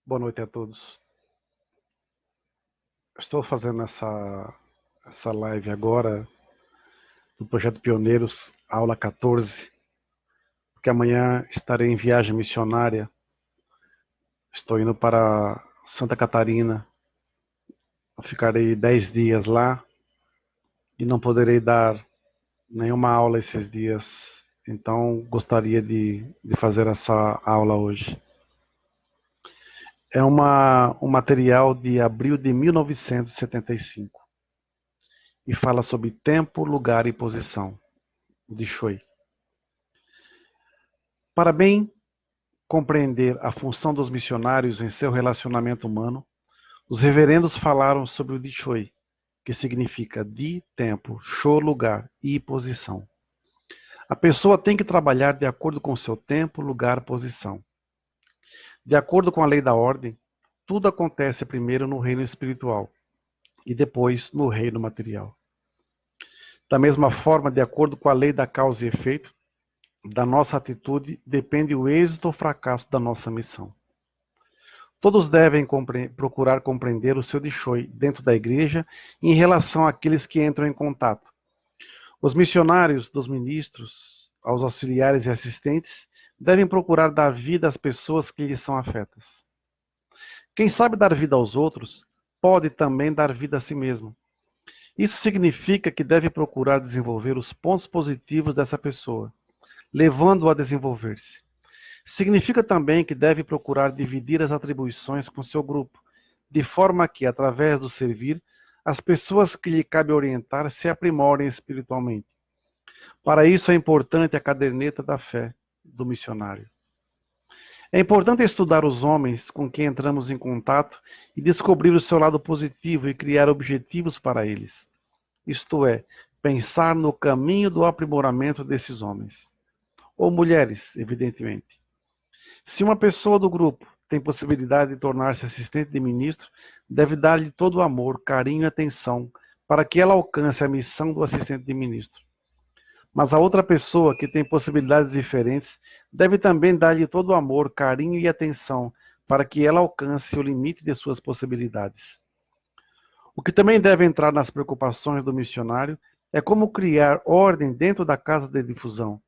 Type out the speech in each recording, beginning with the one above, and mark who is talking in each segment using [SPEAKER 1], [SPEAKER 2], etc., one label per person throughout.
[SPEAKER 1] Boa noite a todos. Estou fazendo essa live agora do Projeto Pioneiros, aula 14, porque amanhã estarei em viagem missionária. Estou indo para Santa Catarina. Ficarei 10 dias lá e não poderei dar nenhuma aula esses dias. Então, gostaria de fazer essa aula hoje. É um material de abril de 1975 e fala sobre tempo, lugar e posição, de Choi. Para bem compreender a função dos missionários em seu relacionamento humano, os reverendos falaram sobre o Di Choi, que significa Di, tempo, Cho, lugar e posição. A pessoa tem que trabalhar de acordo com seu tempo, lugar, posição. De acordo com a lei da ordem, tudo acontece primeiro no reino espiritual e depois no reino material. Da mesma forma, de acordo com a lei da causa e efeito, da nossa atitude depende o êxito ou fracasso da nossa missão. Todos devem procurar compreender o seu Di Choi dentro da igreja em relação àqueles que entram em contato. Os missionários, dos ministros, aos auxiliares e assistentes, devem procurar dar vida às pessoas que lhes são afetas. Quem sabe dar vida aos outros, pode também dar vida a si mesmo. Isso significa que deve procurar desenvolver os pontos positivos dessa pessoa, levando-o a desenvolver-se. Significa também que deve procurar dividir as atribuições com seu grupo, de forma que, através do servir, as pessoas que lhe cabe orientar se aprimorem espiritualmente. Para isso é importante a caderneta da fé do missionário. É importante estudar os homens com quem entramos em contato e descobrir o seu lado positivo e criar objetivos para eles. Isto é, pensar no caminho do aprimoramento desses homens. Ou mulheres, evidentemente. Se uma pessoa do grupo tem possibilidade de tornar-se assistente de ministro, deve dar-lhe todo o amor, carinho e atenção para que ela alcance a missão do assistente de ministro. Mas a outra pessoa que tem possibilidades diferentes deve também dar-lhe todo o amor, carinho e atenção para que ela alcance o limite de suas possibilidades. O que também deve entrar nas preocupações do missionário é como criar ordem dentro da casa de difusão,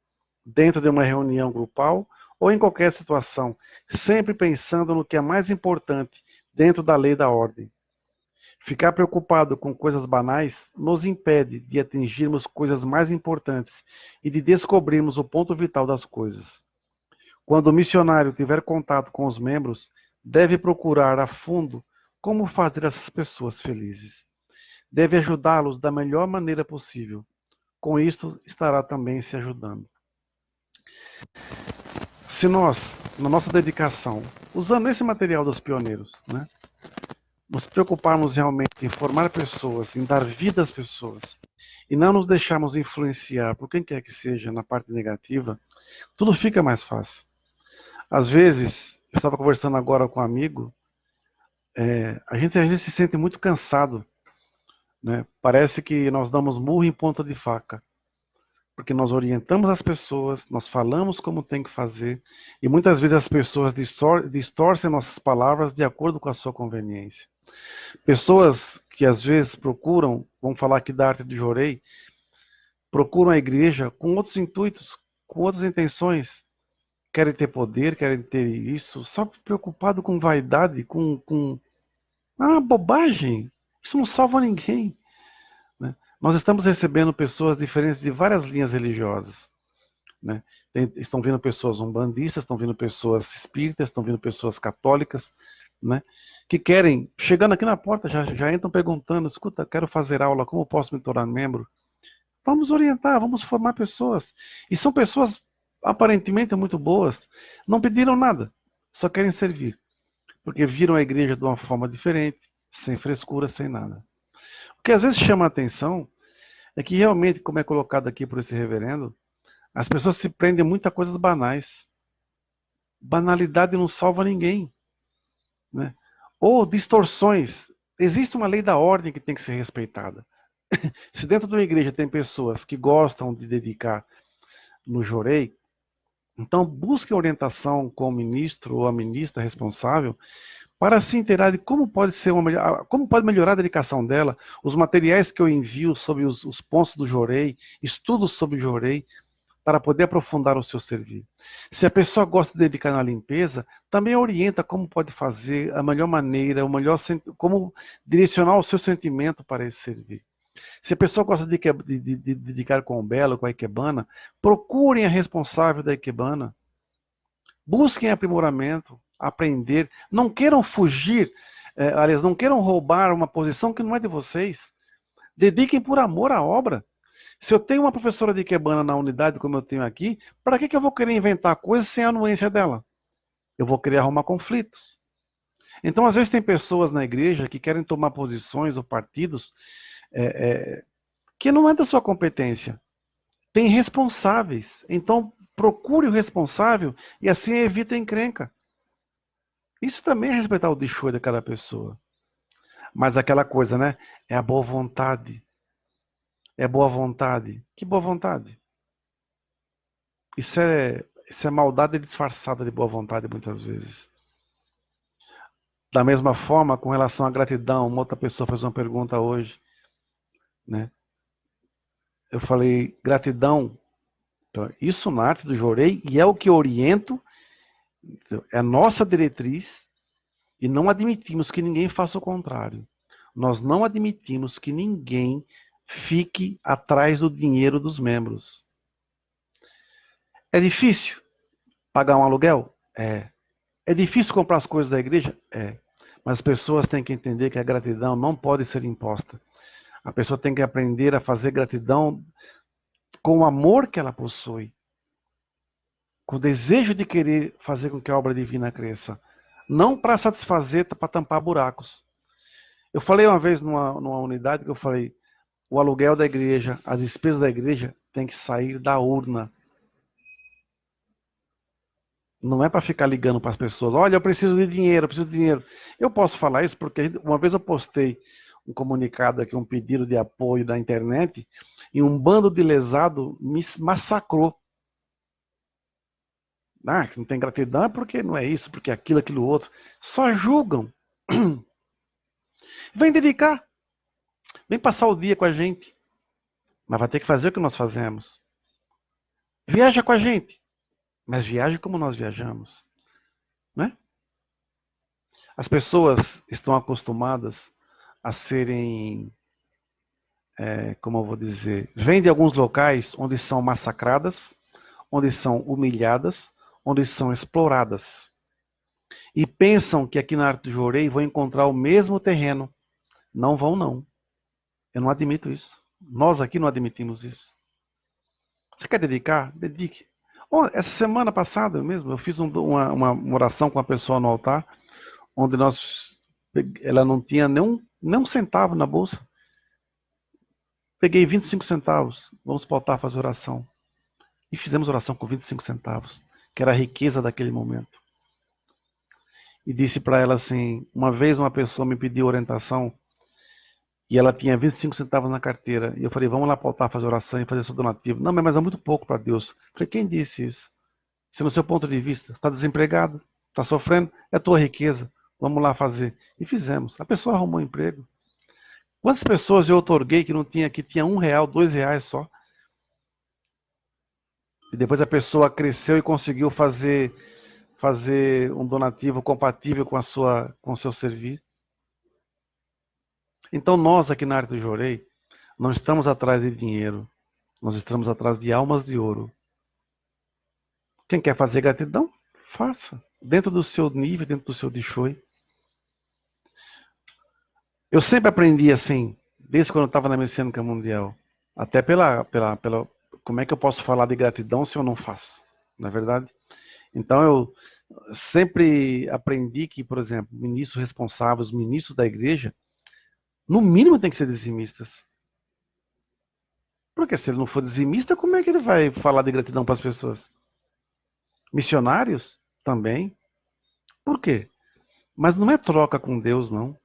[SPEAKER 1] dentro de uma reunião grupal ou em qualquer situação, sempre pensando no que é mais importante dentro da lei da ordem. Ficar preocupado com coisas banais nos impede de atingirmos coisas mais importantes e de descobrirmos o ponto vital das coisas. Quando o missionário tiver contato com os membros, deve procurar a fundo como fazer essas pessoas felizes. Deve ajudá-los da melhor maneira possível. Com isto, estará também se ajudando. Se nós, na nossa dedicação, usando esse material dos pioneiros, nos preocuparmos realmente em formar pessoas, em dar vida às pessoas, e não nos deixarmos influenciar por quem quer que seja na parte negativa, tudo fica mais fácil. Às vezes, eu estava conversando agora com um amigo, a gente se sente muito cansado, né? Parece que nós damos murro em ponta de faca. Porque nós orientamos as pessoas, nós falamos como tem que fazer, e muitas vezes as pessoas distorcem nossas palavras de acordo com a sua conveniência. Pessoas que às vezes procuram, vamos falar aqui da arte do Jorei, procuram a igreja com outros intuitos, com outras intenções. Querem ter poder, querem ter isso, só preocupado com vaidade, com bobagem. Isso não salva ninguém. Nós estamos recebendo pessoas diferentes de várias linhas religiosas. Estão vindo pessoas umbandistas, estão vindo pessoas espíritas, estão vindo pessoas católicas, que querem, chegando aqui na porta, já entram perguntando, escuta, quero fazer aula, como posso me tornar membro? Vamos orientar, vamos formar pessoas. E são pessoas aparentemente muito boas, não pediram nada, só querem servir. Porque viram a igreja de uma forma diferente, sem frescura, sem nada. O que às vezes chama a atenção é que realmente, como é colocado aqui por esse reverendo, as pessoas se prendem muito a coisas banais. Banalidade não salva ninguém. Ou distorções. Existe uma lei da ordem que tem que ser respeitada. Se dentro de uma igreja tem pessoas que gostam de dedicar no Jorei, então busque orientação com o ministro ou a ministra responsável para se inteirar de como pode ser como pode melhorar a dedicação dela, os materiais que eu envio sobre os pontos do Jorei, estudos sobre o Jorei, para poder aprofundar o seu servir. Se a pessoa gosta de dedicar na limpeza, também orienta como pode fazer a melhor maneira, como direcionar o seu sentimento para esse servir. Se a pessoa gosta de dedicar com o Belo, com a Ikebana, procurem a responsável da Ikebana. Busquem aprimoramento, aprender. Não queiram fugir, aliás, não queiram roubar uma posição que não é de vocês. Dediquem por amor à obra. Se eu tenho uma professora de Ikebana na unidade, como eu tenho aqui, para que eu vou querer inventar coisas sem a anuência dela? Eu vou querer arrumar conflitos. Então, às vezes, tem pessoas na igreja que querem tomar posições ou partidos que não é da sua competência. Tem responsáveis. Então, procure o responsável e assim evita a encrenca. Isso também é respeitar o Dishoi de cada pessoa. Mas aquela coisa, né? É a boa vontade. É boa vontade. Que boa vontade? Isso é maldade disfarçada de boa vontade, muitas vezes. Da mesma forma, com relação à gratidão, uma outra pessoa fez uma pergunta hoje, né? Eu falei, gratidão, então, isso na arte do Jorei, e é o que eu oriento, é a nossa diretriz, e não admitimos que ninguém faça o contrário. Nós não admitimos que ninguém fique atrás do dinheiro dos membros. É difícil pagar um aluguel? É. É difícil comprar as coisas da igreja? É. Mas as pessoas têm que entender que a gratidão não pode ser imposta. A pessoa tem que aprender a fazer gratidão com o amor que ela possui, com o desejo de querer fazer com que a obra divina cresça. Não para satisfazer, para tampar buracos. Eu falei uma vez numa unidade que eu falei, o aluguel da igreja, as despesas da igreja tem que sair da urna. Não é para ficar ligando para as pessoas, olha, eu preciso de dinheiro, eu preciso de dinheiro. Eu posso falar isso porque uma vez eu postei um comunicado aqui, um pedido de apoio da internet, e um bando de lesado me massacrou. Ah, que não tem gratidão é porque não é isso, porque aquilo, aquilo outro. Só julgam. Vem dedicar. Vem passar o dia com a gente. Mas vai ter que fazer o que nós fazemos. Viaja com a gente. Mas viaje como nós viajamos. Né? As pessoas estão acostumadas a serem, como eu vou dizer, vêm de alguns locais onde são massacradas, onde são humilhadas, onde são exploradas. E pensam que aqui na Arte do Jorei vão encontrar o mesmo terreno. Não vão, não. Eu não admito isso. Nós aqui não admitimos isso. Você quer dedicar? Dedique. Oh, essa semana passada mesmo, eu fiz uma oração com uma pessoa no altar, onde ela não tinha nem um centavo na bolsa. Peguei 25 centavos. Vamos para o altar fazer oração. E fizemos oração com 25 centavos, que era a riqueza daquele momento. E disse para ela assim, uma vez uma pessoa me pediu orientação, e ela tinha 25 centavos na carteira. E eu falei, vamos lá para o altar fazer oração e fazer seu donativo. Não, mas é muito pouco para Deus. Eu falei, quem disse isso? Se no seu ponto de vista está desempregado, está sofrendo, é tua riqueza. Vamos lá fazer. E fizemos. A pessoa arrumou um emprego. Quantas pessoas eu otorguei que tinha R$1, R$2 só? E depois a pessoa cresceu e conseguiu fazer um donativo compatível com o seu serviço. Então nós aqui na Arte do Jorei não estamos atrás de dinheiro, nós estamos atrás de almas de ouro. Quem quer fazer gratidão, faça. Dentro do seu nível, dentro do seu Dishoi. Eu sempre aprendi assim, desde quando eu estava na Messiânica Mundial. Até pela como é que eu posso falar de gratidão se eu não faço? Não é verdade? Então eu sempre aprendi que, por exemplo, ministros responsáveis, os ministros da igreja, no mínimo tem que ser dizimistas. Porque se ele não for dizimista, como é que ele vai falar de gratidão para as pessoas? Missionários? Também. Por quê? Mas não é troca com Deus, não.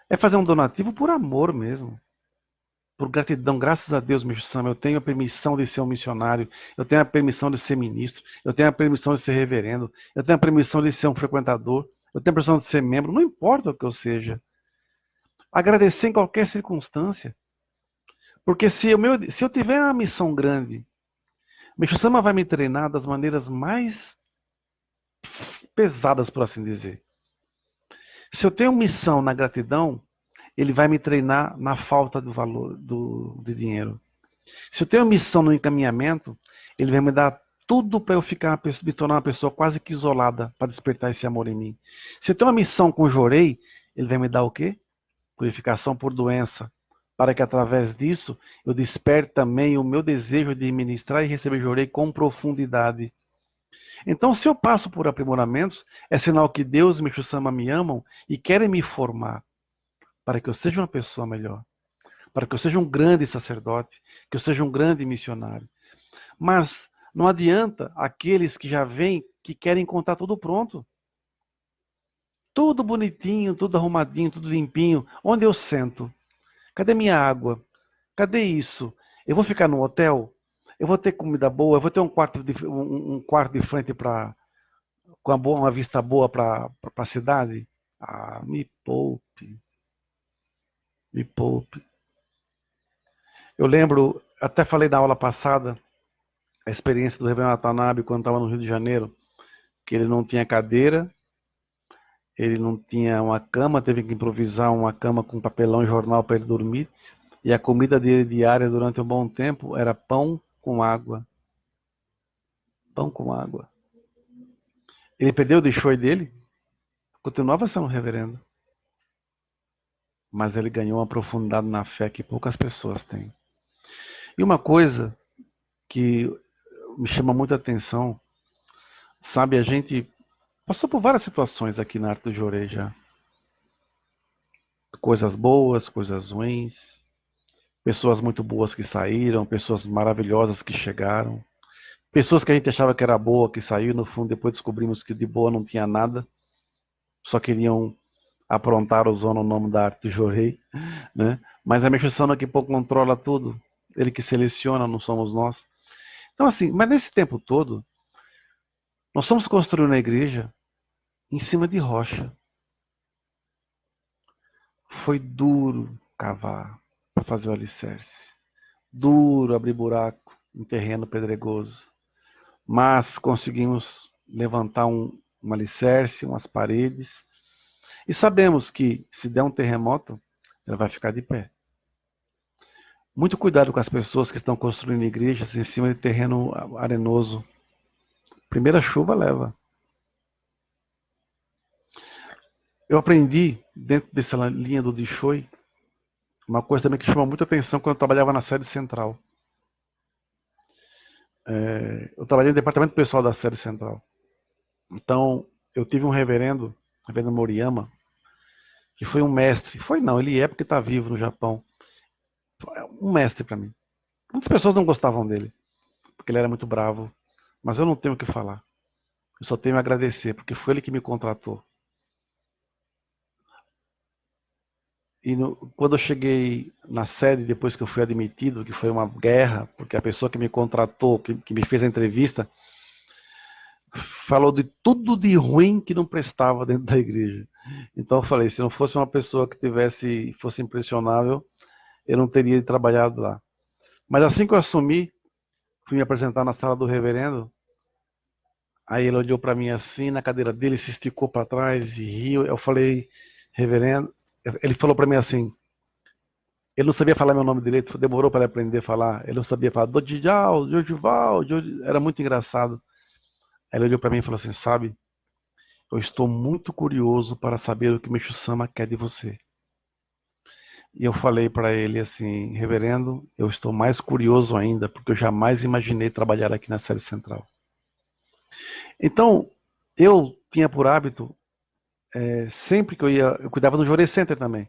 [SPEAKER 1] É fazer um donativo por amor mesmo. Por gratidão, graças a Deus, meu Sam, eu tenho a permissão de ser um missionário, eu tenho a permissão de ser ministro, eu tenho a permissão de ser reverendo, eu tenho a permissão de ser um frequentador. eu tenho a impressão de ser membro, não importa o que eu seja. Agradecer em qualquer circunstância. Porque se eu tiver uma missão grande, Meixo Sama vai me treinar das maneiras mais pesadas, por assim dizer. Se eu tenho missão na gratidão, ele vai me treinar na falta do valor de dinheiro. Se eu tenho missão no encaminhamento, ele vai me dar tudo para eu me tornar uma pessoa quase que isolada, para despertar esse amor em mim. Se eu tenho uma missão com o Jorei, ele vai me dar o quê? Purificação por doença, para que através disso eu desperte também o meu desejo de ministrar e receber Jorei com profundidade. Então, se eu passo por aprimoramentos, é sinal que Deus e Meixo Sama me amam e querem me formar para que eu seja uma pessoa melhor, para que eu seja um grande sacerdote, que eu seja um grande missionário. Mas não adianta aqueles que já vêm, que querem contar tudo pronto. Tudo bonitinho, tudo arrumadinho, tudo limpinho. Onde eu sento? Cadê minha água? Cadê isso? Eu vou ficar no hotel? Eu vou ter comida boa? Eu vou ter um quarto de frente com uma vista boa para a cidade? Ah, me poupe. Me poupe. Eu lembro, até falei na aula passada, a experiência do Reverendo Watanabe quando estava no Rio de Janeiro, que ele não tinha cadeira, ele não tinha uma cama, teve que improvisar uma cama com papelão e jornal para ele dormir, e a comida dele diária durante um bom tempo era pão com água. Pão com água. Ele perdeu o deixou dele, continuava sendo um reverendo, mas ele ganhou uma profundidade na fé que poucas pessoas têm. E uma coisa que me chama muita atenção, sabe, a gente passou por várias situações aqui na Arte do Jorei já. Coisas boas, coisas ruins, pessoas muito boas que saíram, pessoas maravilhosas que chegaram, pessoas que a gente achava que era boa, que saiu, no fundo depois descobrimos que de boa não tinha nada, só queriam aprontar o zona o nome da Arte do Jorei, né? Mas a Meixo Sama que pouco controla tudo, ele que seleciona, não somos nós. Então assim, mas nesse tempo todo, nós fomos construindo a igreja em cima de rocha. Foi duro cavar para fazer o alicerce. Duro abrir buraco em terreno pedregoso. Mas conseguimos levantar um alicerce, umas paredes. E sabemos que se der um terremoto, ela vai ficar de pé. Muito cuidado com as pessoas que estão construindo igrejas em cima de terreno arenoso. Primeira chuva leva. Eu aprendi, dentro dessa linha do Dixoi, uma coisa também que chamou muita atenção quando eu trabalhava na sede central. Eu trabalhei no departamento pessoal da sede central. Então, eu tive um reverendo Moriyama, que foi um mestre. Foi não, ele é porque está vivo no Japão. Foi um mestre para mim. Muitas pessoas não gostavam dele, porque ele era muito bravo. Mas eu não tenho o que falar. Eu só tenho a agradecer, porque foi ele que me contratou. E quando eu cheguei na sede, depois que eu fui admitido, que foi uma guerra, porque a pessoa que me contratou, que me fez a entrevista, falou de tudo de ruim que não prestava dentro da igreja. Então eu falei, se não fosse uma pessoa que fosse impressionável, eu não teria trabalhado lá. Mas assim que eu assumi, fui me apresentar na sala do reverendo, aí ele olhou para mim assim, na cadeira dele, se esticou para trás e riu. Eu falei, reverendo, ele falou para mim assim, ele não sabia falar meu nome direito, demorou para aprender a falar. Ele não sabia falar, Dodijal, Jojival, era muito engraçado. Aí ele olhou para mim e falou assim, sabe, eu estou muito curioso para saber o que Meixo Sama quer de você. E eu falei para ele assim, reverendo, eu estou mais curioso ainda, porque eu jamais imaginei trabalhar aqui na sede central. Então, eu tinha por hábito, sempre que eu cuidava do Jorei Center também.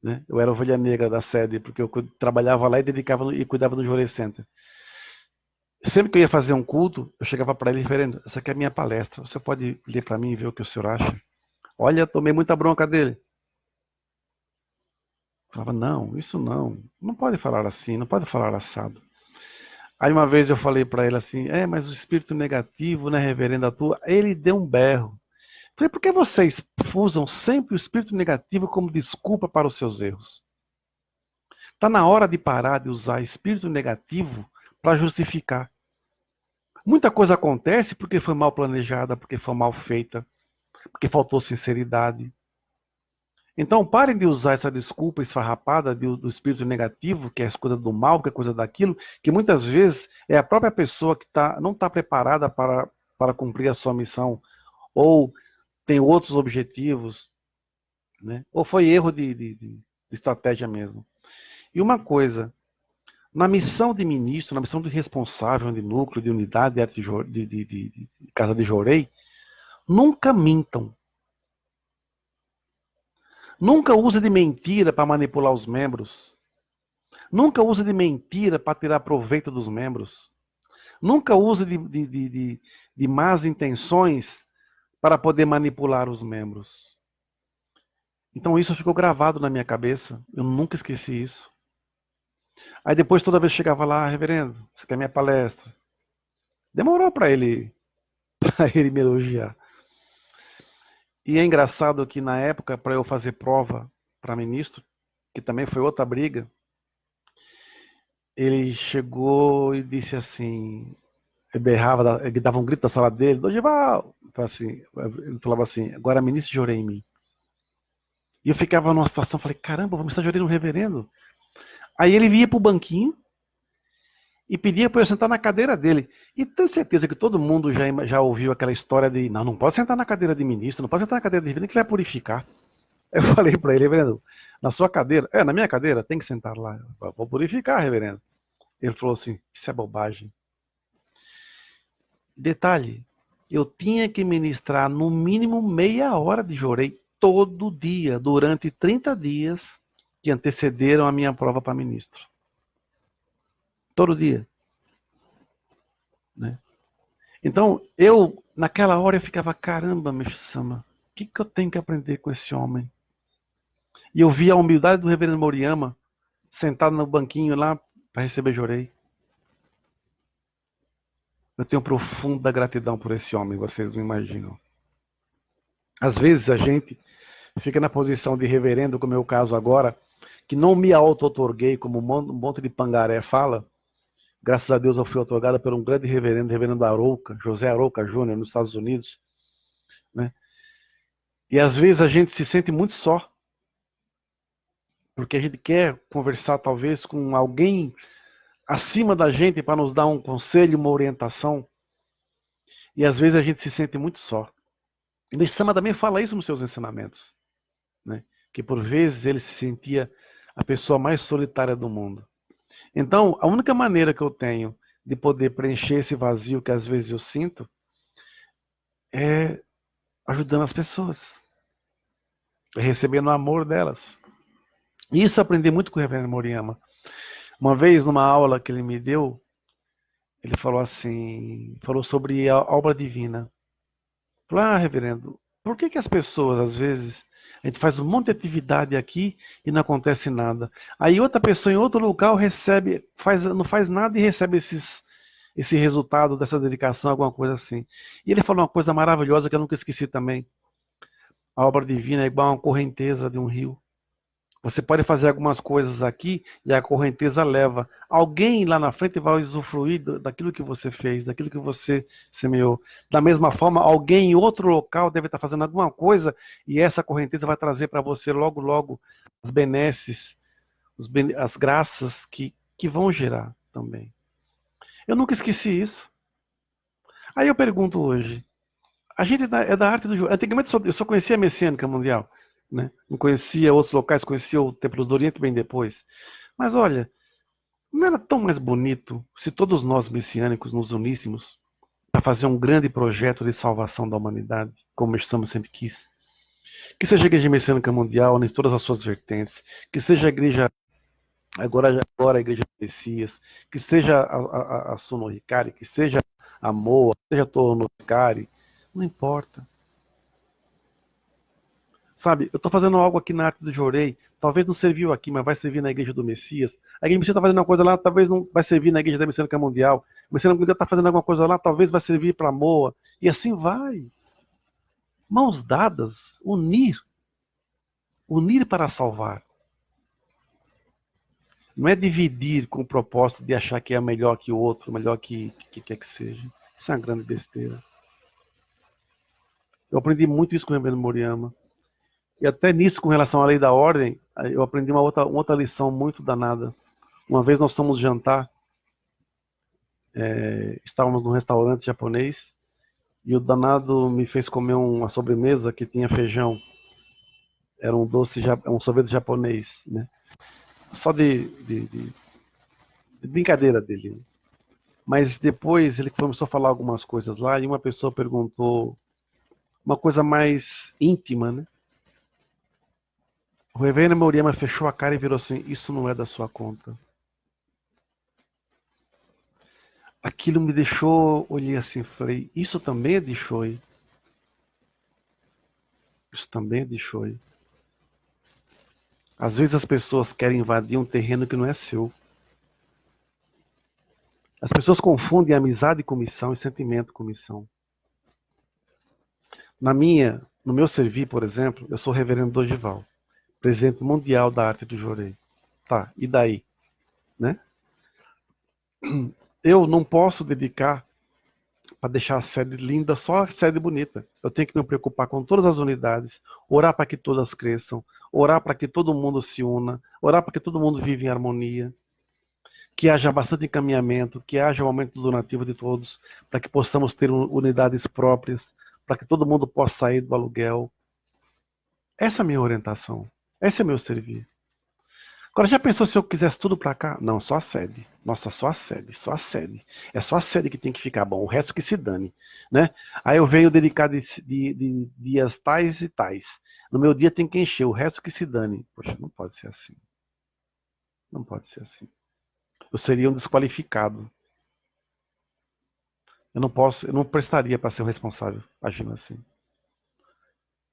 [SPEAKER 1] Né? Eu era ovelha negra da sede, porque eu trabalhava lá e cuidava do Jorei Center. Sempre que eu ia fazer um culto, eu chegava para ele, reverendo, essa aqui é a minha palestra, você pode ler para mim e ver o que o senhor acha? Olha, tomei muita bronca dele. Eu falava, não, isso não pode falar assim, não pode falar assado. Aí uma vez eu falei para ele assim, mas o espírito negativo, né, reverendo, atua. Ele deu um berro. Falei, por que vocês usam sempre o espírito negativo como desculpa para os seus erros? Está na hora de parar de usar espírito negativo para justificar. Muita coisa acontece porque foi mal planejada, porque foi mal feita, porque faltou sinceridade. Então parem de usar essa desculpa esfarrapada do espírito negativo, que é coisa do mal, que é coisa daquilo, que muitas vezes é a própria pessoa que não está preparada para cumprir a sua missão, ou tem outros objetivos, né? Ou foi erro de estratégia mesmo. E uma coisa, na missão de ministro, na missão de responsável de núcleo, de unidade de Casa de Jorei, nunca mintam. Nunca use de mentira para manipular os membros. Nunca use de mentira para tirar proveito dos membros. Nunca use de más intenções para poder manipular os membros. Então isso ficou gravado na minha cabeça. Eu nunca esqueci isso. Aí depois, toda vez que chegava lá, reverendo, você quer minha palestra? Demorou para ele, para ele me elogiar. E é engraçado que na época, para eu fazer prova para ministro, que também foi outra briga, ele chegou e disse assim, ele berrava, ele dava um grito da sala dele, Dorival! Ele falava assim, agora ministro Jorei em mim. E eu ficava numa situação, falei, caramba, vou ministrar Jorei no reverendo. Aí ele vinha pro banquinho e pedia para eu sentar na cadeira dele. E tenho certeza que todo mundo já ouviu aquela história de, não pode sentar na cadeira de ministro, não pode sentar na cadeira de reverendo, que vai purificar. Eu falei para ele, reverendo, na sua cadeira? Na minha cadeira, tem que sentar lá. Eu vou purificar, reverendo. Ele falou assim, isso é bobagem. Detalhe, eu tinha que ministrar no mínimo meia hora de Jorei todo dia, durante 30 dias que antecederam a minha prova para ministro. Todo dia. Né? Então, naquela hora, eu ficava, caramba, Meixo-sama, o que eu tenho que aprender com esse homem? E eu vi a humildade do reverendo Moriyama, sentado no banquinho lá, para receber Jorei. Eu tenho profunda gratidão por esse homem, vocês não imaginam. Às vezes a gente fica na posição de reverendo, como é o caso agora, que não me auto-otorguei, como um monte de pangaré fala. Graças a Deus eu fui otorgado por um grande reverendo Arouca, José Arouca Júnior, nos Estados Unidos. Né? E às vezes a gente se sente muito só, porque a gente quer conversar talvez com alguém acima da gente para nos dar um conselho, uma orientação. E às vezes a gente se sente muito só. E o Sama também fala isso nos seus ensinamentos. Né? Que por vezes ele se sentia a pessoa mais solitária do mundo. Então, a única maneira que eu tenho de poder preencher esse vazio que às vezes eu sinto é ajudando as pessoas, recebendo o amor delas. E isso eu aprendi muito com o reverendo Moriyama. Uma vez, numa aula que ele me deu, ele falou sobre a obra divina. Falou, reverendo, por que as pessoas, às vezes, a gente faz um monte de atividade aqui e não acontece nada. Aí outra pessoa em outro local não faz nada e recebe esse resultado dessa dedicação, alguma coisa assim. E ele falou uma coisa maravilhosa que eu nunca esqueci também. A obra divina é igual a uma correnteza de um rio. Você pode fazer algumas coisas aqui e a correnteza leva. Alguém lá na frente vai usufruir daquilo que você fez, daquilo que você semeou. Da mesma forma, alguém em outro local deve estar fazendo alguma coisa e essa correnteza vai trazer para você logo, logo as benesses, as graças que vão gerar também. Eu nunca esqueci isso. Aí eu pergunto hoje, a gente é da arte do jogo. Antigamente eu só conhecia a Messiânica Mundial. Né? Não conhecia outros locais, conhecia o Templo do Oriente bem depois. Mas olha, não era tão mais bonito se todos nós messiânicos nos uníssemos para fazer um grande projeto de salvação da humanidade, como o Estamos sempre quis? Que seja a Igreja Messiânica Mundial em todas as suas vertentes, que seja a Igreja, agora a Igreja de Messias, que seja a Sono Hikari, que seja a Moa, que seja a Tono Hikari, não importa. Sabe, eu estou fazendo algo aqui na arte do Jorei, talvez não serviu aqui, mas vai servir na Igreja do Messias. A Igreja do Messias está fazendo uma coisa lá, talvez não vai servir na Igreja da Messiânica Mundial. A Messiânica Mundial está fazendo alguma coisa lá, talvez vai servir para a Moa. E assim vai. Mãos dadas, unir para salvar. Não é dividir com o propósito de achar que é melhor que o outro, melhor que quer que seja. Isso é uma grande besteira. Eu aprendi muito isso com o Reverendo Moriyama. E até nisso, com relação à lei da ordem, eu aprendi uma outra lição muito danada. Uma vez nós fomos jantar, estávamos num restaurante japonês, e o danado me fez comer uma sobremesa que tinha feijão. Era um doce, um sorvete japonês, né? Só de brincadeira dele. Mas depois ele começou a falar algumas coisas lá, e uma pessoa perguntou uma coisa mais íntima, né? O Reverendo Moriyama fechou a cara e virou assim: isso não é da sua conta. Aquilo me deixou, olhei assim, falei: isso também é de Choi. Isso também é de Choi. Às vezes as pessoas querem invadir um terreno que não é seu. As pessoas confundem amizade com missão e sentimento com missão. No meu servir, por exemplo, eu sou o Reverendo Dorival, presidente mundial da arte do Jorei. Tá, e daí? Né? Eu não posso dedicar para deixar a sede linda, só a sede bonita. Eu tenho que me preocupar com todas as unidades, orar para que todas cresçam, orar para que todo mundo se una, orar para que todo mundo viva em harmonia, que haja bastante encaminhamento, que haja o aumento do donativo de todos, para que possamos ter unidades próprias, para que todo mundo possa sair do aluguel. Essa é a minha orientação. Esse é o meu servir. Agora, já pensou se eu quisesse tudo pra cá? Não, só a sede. Nossa, só a sede, só a sede. É só a sede que tem que ficar bom, o resto que se dane. Né? Aí eu venho dedicar de dias tais e tais. No meu dia tem que encher, o resto que se dane. Poxa, não pode ser assim. Não pode ser assim. Eu seria um desqualificado. Eu não prestaria para ser um responsável agindo assim.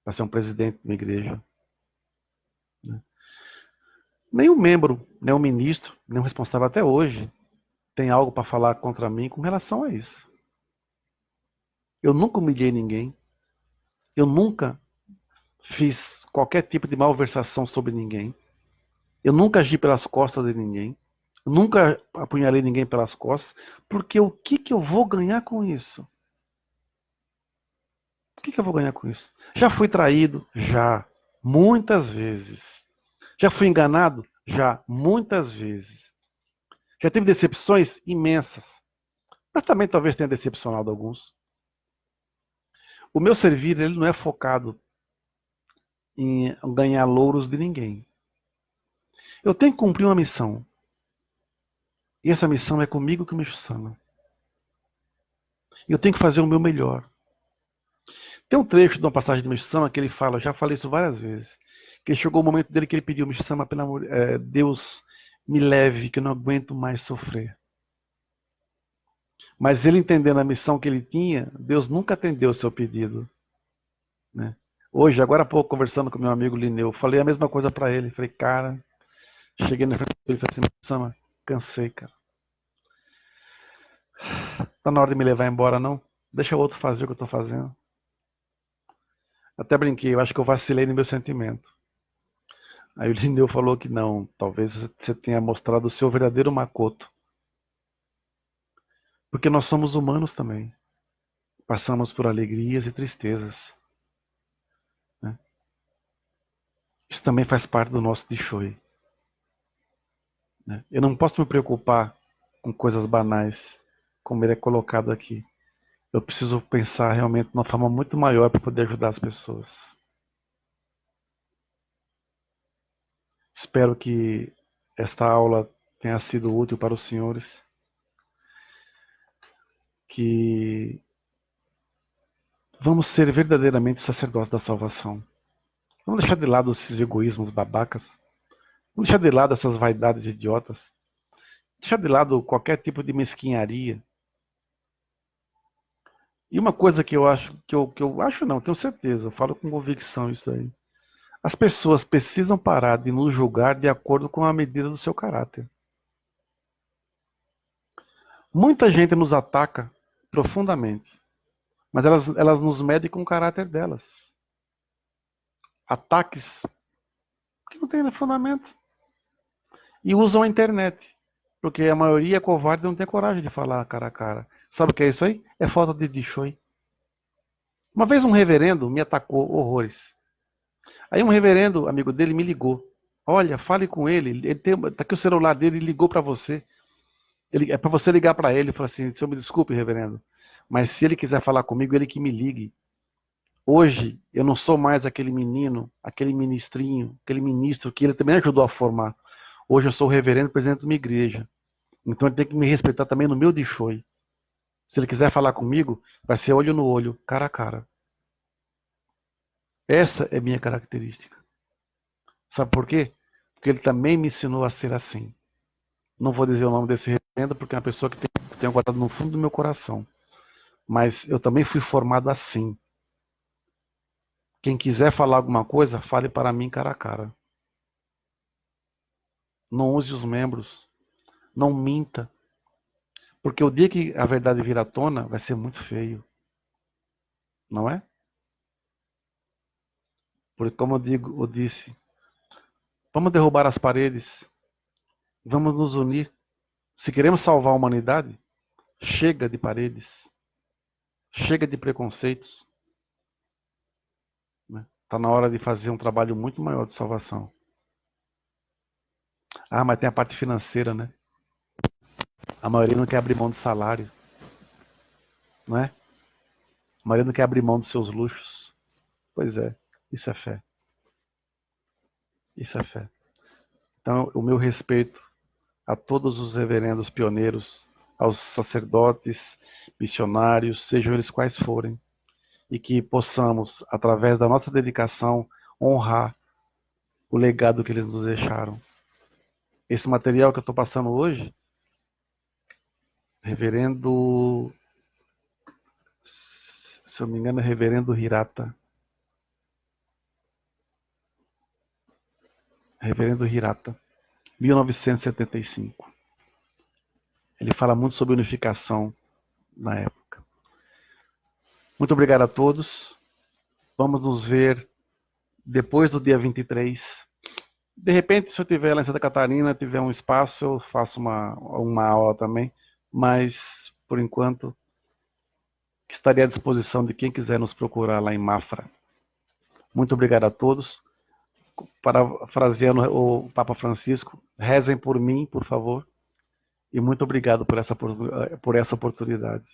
[SPEAKER 1] Para ser um presidente de uma igreja. Né? Nenhum membro, nenhum ministro, nenhum responsável até hoje tem algo para falar contra mim com relação a isso. Eu nunca humilhei ninguém. Eu nunca fiz qualquer tipo de malversação sobre ninguém. Eu nunca agi pelas costas de ninguém. Eu nunca apunhalei ninguém pelas costas. Porque o que eu vou ganhar com isso? O que eu vou ganhar com isso? Já fui traído? Já. Muitas vezes. Já fui enganado? Já. Muitas vezes. Já teve decepções imensas. Mas também talvez tenha decepcionado alguns. O meu servir ele não é focado em ganhar louros de ninguém. Eu tenho que cumprir uma missão. E essa missão é comigo que o Micho Sama. E eu tenho que fazer o meu melhor. Tem um trecho de uma passagem do Micho Sama que ele fala, eu já falei isso várias vezes, que chegou o momento dele que ele pediu, Micho Sama, pelo amor, Deus, me leve, que eu não aguento mais sofrer. Mas ele entendendo a missão que ele tinha, Deus nunca atendeu o seu pedido. Né? Hoje, agora há pouco, conversando com meu amigo Lineu, falei a mesma coisa para ele. Falei, cara, cheguei na frente dele e falei assim, Sama, cansei, cara. Tá na hora de me levar embora, não? Deixa o outro fazer o que eu tô fazendo. Até brinquei, eu acho que eu vacilei no meu sentimento. Aí o Lineu falou que não, talvez você tenha mostrado o seu verdadeiro Makoto. Porque nós somos humanos também. Passamos por alegrias e tristezas. Né? Isso também faz parte do nosso Dishoi. Né? Eu não posso me preocupar com coisas banais, como ele é colocado aqui. Eu preciso pensar realmente de uma forma muito maior para poder ajudar as pessoas. Espero que esta aula tenha sido útil para os senhores. Que vamos ser verdadeiramente sacerdotes da salvação. Vamos deixar de lado esses egoísmos babacas. Vamos deixar de lado essas vaidades idiotas. Deixar de lado qualquer tipo de mesquinharia. E uma coisa que eu acho, que eu acho não, tenho certeza, eu falo com convicção isso aí. As pessoas precisam parar de nos julgar de acordo com a medida do seu caráter. Muita gente nos ataca profundamente, Mas elas nos medem com o caráter delas. Ataques que não tem fundamento. E usam a internet. Porque a maioria é covarde e não tem coragem de falar cara a cara. Sabe o que é isso aí? É falta de dichoi. Uma vez um reverendo me atacou horrores. Aí um reverendo, amigo dele, me ligou. Olha, fale com ele. Tá aqui o celular dele, ele ligou para você. É para você ligar para ele. Eu falei assim: senhor, me desculpe, reverendo, mas se ele quiser falar comigo, ele que me ligue. Hoje eu não sou mais aquele menino, aquele ministrinho, aquele ministro que ele também ajudou a formar. Hoje eu sou o reverendo presidente de uma igreja. Então ele tem que me respeitar também no meu dichoi. Se ele quiser falar comigo, vai ser olho no olho, cara a cara. Essa é minha característica. Sabe por quê? Porque ele também me ensinou a ser assim. Não vou dizer o nome desse reverendo, porque é uma pessoa que tenho guardado no fundo do meu coração. Mas eu também fui formado assim. Quem quiser falar alguma coisa, fale para mim cara a cara. Não use os membros. Não minta. Porque o dia que a verdade vir à tona, vai ser muito feio. Não é? Porque como eu disse, vamos derrubar as paredes. Vamos nos unir. Se queremos salvar a humanidade, chega de paredes. Chega de preconceitos. Né? Tá na hora de fazer um trabalho muito maior de salvação. Ah, mas tem a parte financeira, né? A maioria não quer abrir mão de salário, não é? A maioria não quer abrir mão dos seus luxos. Pois é, isso é fé. Isso é fé. Então, o meu respeito a todos os reverendos pioneiros, aos sacerdotes, missionários, sejam eles quais forem, e que possamos, através da nossa dedicação, honrar o legado que eles nos deixaram. Esse material que eu estou passando hoje, reverendo, se eu não me engano, é reverendo Hirata. Reverendo Hirata, 1975. Ele fala muito sobre unificação na época. Muito obrigado a todos. Vamos nos ver depois do dia 23. De repente, se eu tiver lá em Santa Catarina, tiver um espaço, eu faço uma aula também. Mas, por enquanto, estaria à disposição de quem quiser nos procurar lá em Mafra. Muito obrigado a todos. Parafraseando o Papa Francisco, rezem por mim, por favor. E muito obrigado por essa oportunidade.